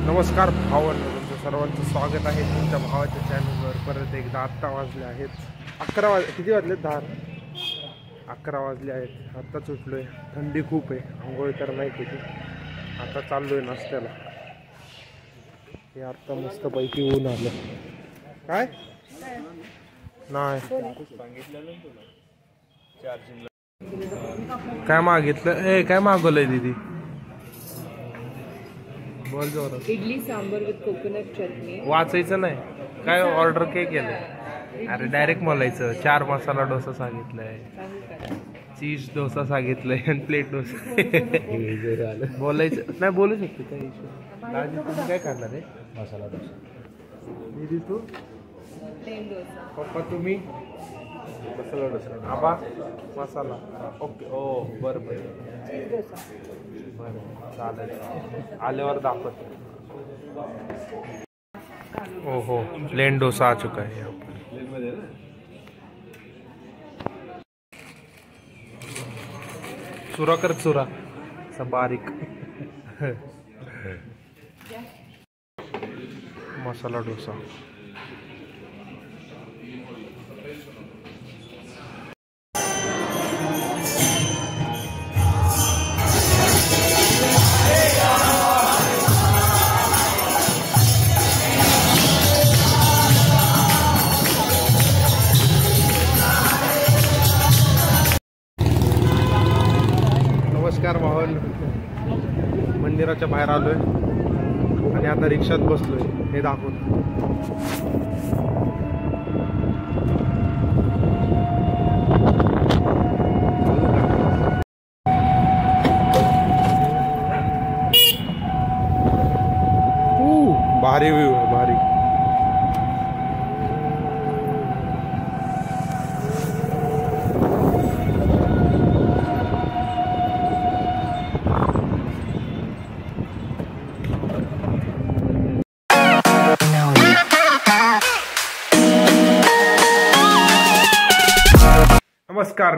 नमस्कार भावांनो, तुमचं सर्वांचं स्वागत आहे तुमच्या भावाच्या चॅनलवर परत एकदा. आत्ता वाजले आहेत 11 किती वाजले? 11 वाजले आहेत. आत्ताच उठलो आहे. थंडी खूप आहे, आंघोळ तर नाही केली. आता चाललो आहे नाश्त्याला. हे आत्ता मस्तपैकी ऊन आलं. काय नाही काय मागितलं? काय मागवलंय दीदी? बोल जोरात. इडली सांबर विथ कोकोनट चटणी. वाचायचं नाही काय? ऑर्डर काय केलं? अरे डायरेक्ट बोलायचं. 4 मसाला डोसा सांगितलंय, चीज डोसा सांगितलंय आणि प्लेट डोसा. बोलायचं नाही, बोलू शकते काय इश्यू. दादी तुम्ही काय करणार आहे? मसाला डोसा. दीदी तू? प्लेन डोसा. पप्पा तुम्ही? मसाला डोसा. आबा मसाला. ओके. ओ बरं बरं बरं चालेल. आल्यावर दाखवतो. ओ हो, प्लेन डोसा आ चुका है. चुरा कर, चुरा सा बारीक. मसाला डोसा. नमस्कार भावांनो, मंदिराच्या बाहेर आलोय आणि आता रिक्षात बसलोय. हे दाखवतो. भारी व्ह्यू आहे, भारी.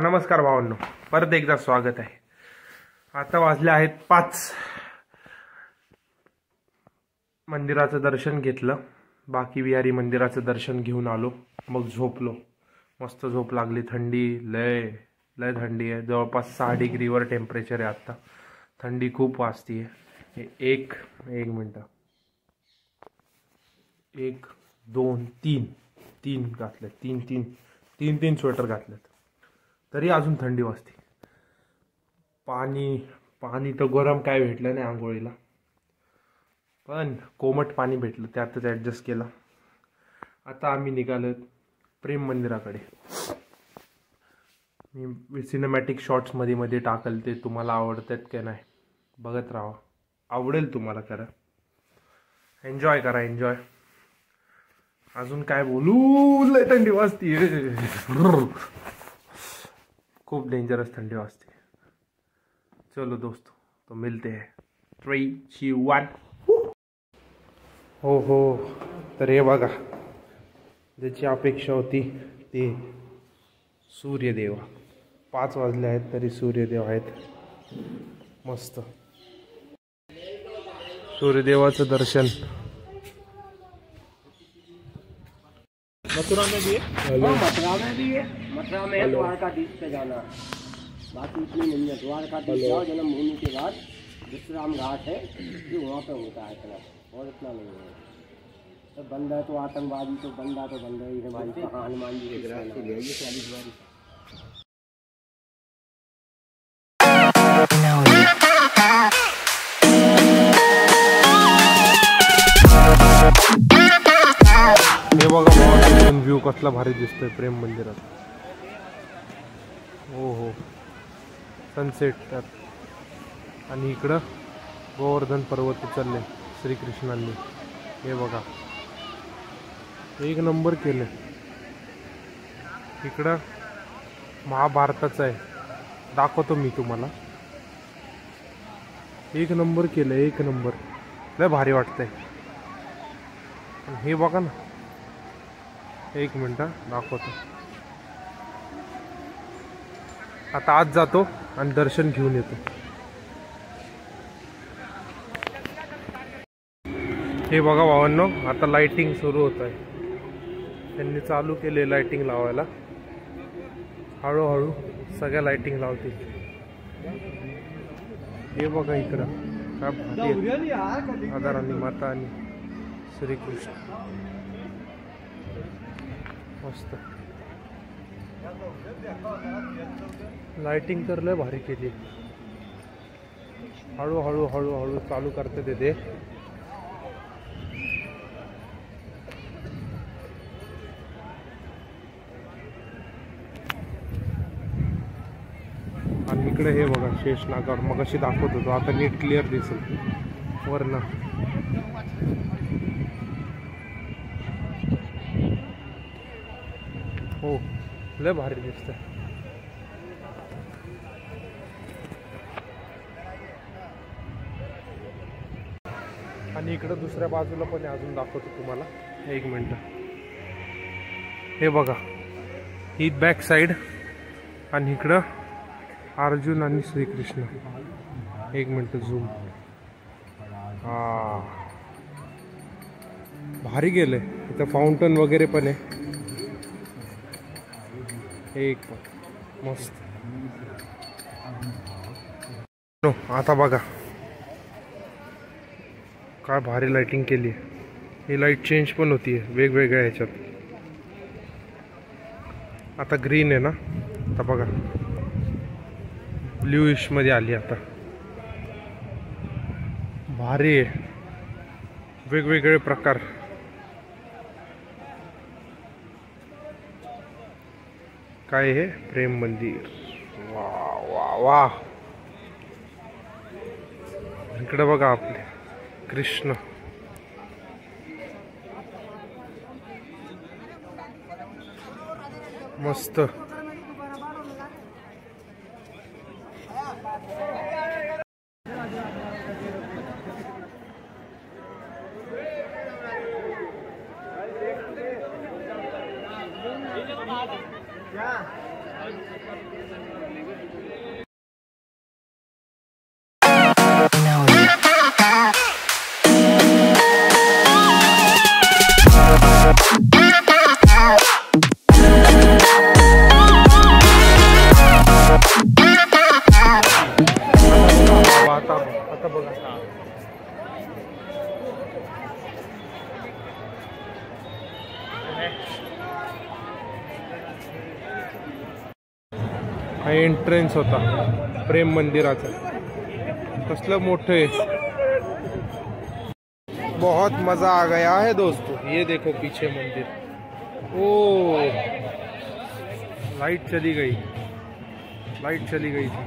नमस्कार भावांनो, परत एकदा स्वागत आहे. आता वाजले आहेत 5. मंदिराचं दर्शन घेतलं, बाकी विहारी मंदिराचं दर्शन घेऊन आलो. मग झोपलो. मस्त झोप लागली. थंडी लय थंडी आहे. जवळपास 6 डिग्रीवर टेम्परेचर आहे आता. थंडी खूप वाजती आहे. एक मिनटं. 1 2 3 घातलेत. तीन स्वेटर घातलेत तरी अजून थंडी वाजते. पाणी तर गरम काय भेटलं नाही आंघोळीला, पण कोमट पाणी भेटलं, त्यातच ॲडजस्ट केला. आता आम्ही निघालो प्रेम मंदिराकडे. मी सिनेमॅटिक शॉर्ट्स मध्ये टाकल, ते तुम्हाला आवडतात का नाही बघत राहा. आवडेल तुम्हाला. करा, एन्जॉय करा, एन्जॉय. अजून काय बोलू? लय थंडी वाजते. खूप डेंजरस थंडी वाजते. चलो दोस्तों, तो मिलते हैं. 3 2 1. हो, तर हे बघा, ज्याची अपेक्षा होती ते सूर्यदेव. 5 वाजले आहेत तरी सूर्यदेव आहेत. मस्त सूर्यदेवाचं दर्शन. मथुरा में भी है। मथुरा में है। द्वारकाधीश पे जाना, बाकी इतनी नहीं है. द्वारकाधीश जाओ, जन्मभूमि के बाद विश्राम घाट है जो वहाँ पे होता है इतना, और इतना नहीं है. तो बंदा तो आतंकवादी तो बंदा ही है भाई. कहाँ हनुमान जी के ग्रास से गए 40 बारी. हे बघा भावा, व्ह्यू कसला भारी दिसतोय प्रेम मंदिरात. हो, सनसेट त्यात. आणि इकडं गोवर्धन पर्वत उचलले श्रीकृष्णांनी. हे बघा, एक नंबर केले. इकडं महाभारताचं आहे, दाखवतो मी तुम्हाला. एक नंबर केलं, एक नंबर. लय भारी वाटतंय. हे बघा ना, 1 मिनटं दाखवतो. आता आज जातो आणि दर्शन घेऊन येतो. हे बघा भावांनो, आता लाइटिंग सुरू होत आहे. त्यांनी चालू केले लाइटिंग लावायला. हळूहळू सगळ्या लाइटिंग लावतील. हे बघा इकडं काय भारी आहे. राधाराणी माता आणि श्रीकृष्ण मस्त लाइटिंग तर लय भारी केली. हळूहळू हळूहळू चालू करते ते. आणि इकडे हे बघा शेषनागावर मग अशी दाखवत होतो, आता नीट क्लिअर दिसेल वरनं. हो लय भारी दिसतंय. आणि इकडं दुसऱ्या बाजूला पण अजून दाखवतो तुम्हाला. एक मिनिट. हे बघा ही बॅक साइड आणि इकडं अर्जुन आणि श्रीकृष्ण. एक मिनिट झूम. हा भारी गेलंय. इथं फाउंटन वगैरे पण आहे. एक मस्त. आता बघा काय भारी लाइटिंग केली आहे. ही लाईट चेंज पण होती वेगवेगळ्या ह्याच्यात. आता ग्रीन आहे ना, आता बघा ब्ल्यूइश मध्ये आली. आता भारी आहे, वेगवेगळे प्रकार. काय हे प्रेम मंदिर. वा वा वा. इकडे बघा आपले कृष्ण. मस्त. आता बघा हा एंट्रन्स होता प्रेम मंदिराचा. कसलं मोठं आहे. बहुत मजा आ गया है दोस्तों. ये देखो पीछे मंदिर. ओ लाइट चली गई. लाइट चली गई थी,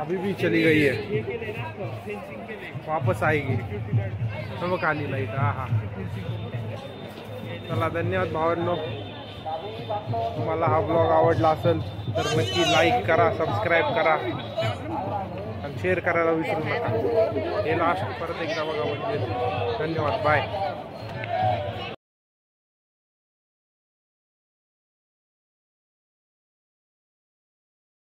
अभी भी चली गई है, वापस आएगी. तो खाली लाईट. हा हा. चला धन्यवाद भावांनो. तुम्हाला हा ब्लॉग आवडला असेल तर नक्की लाईक करा, सबस्क्राईब करा आणि शेअर करायला विसरू नका. हे लास्ट परत एकदा बघा म्हणजे. धन्यवाद. बाय.